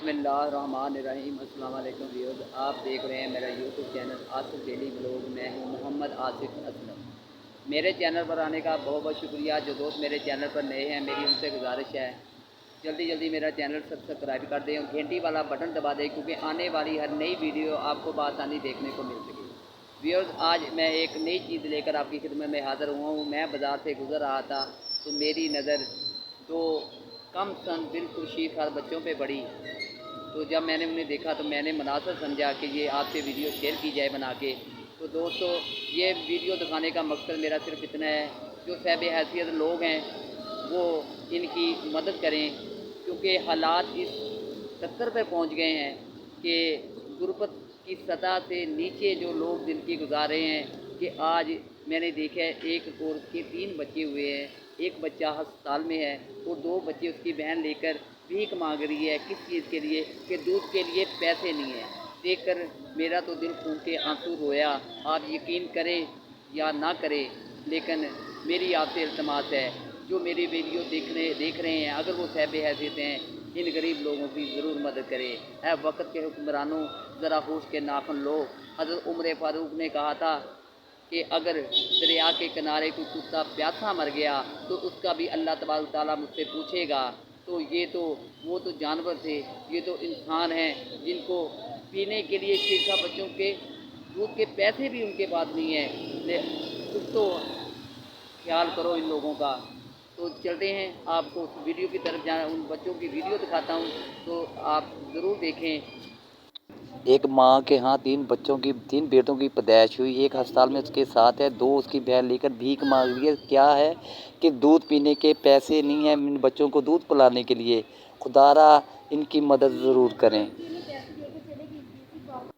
बिस्मिल्लाहिर्रहमानिर्रहीम। अस्सलाम वालेकुम व्यूअर्स, आप देख रहे हैं मेरा YouTube channel Asif daily vlog. मैं हूं मोहम्मद आसिफ असलम। मेरे चैनल पर आने का बहुत बहुत शुक्रिया। जो दोस्त मेरे चैनल पर नए हैं, मेरी उनसे गुजारिश है जल्दी जल्दी मेरा चैनल सब्सक्राइब कर दें और घंटी वाला बटन दबा दें, क्योंकि आने वाली हर नई वीडियो आपको बआसानी देखने को मिल सके। व्यूअर्स, आज मैं एक नई चीज़ लेकर आपकी खिदमत में हाज़िर हुआ हूँ। मैं बाज़ार से गुज़र रहा था तो मेरी नज़र दो कम सन बिल्कुल शीखार बच्चों पे पड़ी। तो जब मैंने उन्हें देखा तो मैंने मुनासिब समझा कि ये आपसे वीडियो शेयर की जाए बना के। तो दोस्तों, ये वीडियो दिखाने का मकसद मेरा सिर्फ इतना है, जो साहिब हैसियत लोग हैं वो इनकी मदद करें, क्योंकि हालात इस स्तर पर पहुंच गए हैं कि गुर्बत की सतह से नीचे जो लोग ज़िंदगी गुजार रहे हैं। कि आज मैंने देखा है एक औरत के 3 बच्चे हुए हैं, एक बच्चा अस्पताल में है और 2 बच्चे उसकी बहन लेकर भीख मांग रही है। किस चीज़ के लिए? कि दूध के लिए पैसे नहीं हैं। देखकर मेरा तो दिल खून के आंसू रोया। आप यकीन करें या ना करें, लेकिन मेरी आपसे इल्तमास है, जो मेरी वीडियो देख रहे हैं, अगर वो साहिब हैसियत हैं, इन गरीब लोगों की ज़रूर मदद करें। है वक्त के हुक्मरानों, ज़रा होश के नाखुन लो। हज़रत उमर फारूक ने कहा था कि अगर दरिया के किनारे कोई कुत्ता प्यासा मर गया तो उसका भी अल्लाह तबारक तआला मुझसे पूछेगा। तो ये तो वो तो जानवर थे, ये तो इंसान हैं जिनको पीने के लिए शीखा बच्चों के दूध के पैसे भी उनके पास नहीं हैं। कुछ तो ख्याल करो इन लोगों का। तो चलते हैं, आपको उस वीडियो की तरफ जाना, उन बच्चों की वीडियो दिखाता हूँ, तो आप ज़रूर देखें। एक माँ के यहाँ 3 बेटों की पैदाइश हुई। एक अस्पताल में उसके साथ है, 2 उसकी बहन लेकर भीख मांग रही है। क्या है कि दूध पीने के पैसे नहीं हैं इन बच्चों को दूध पिलाने के लिए। खुदारा इनकी मदद ज़रूर करें।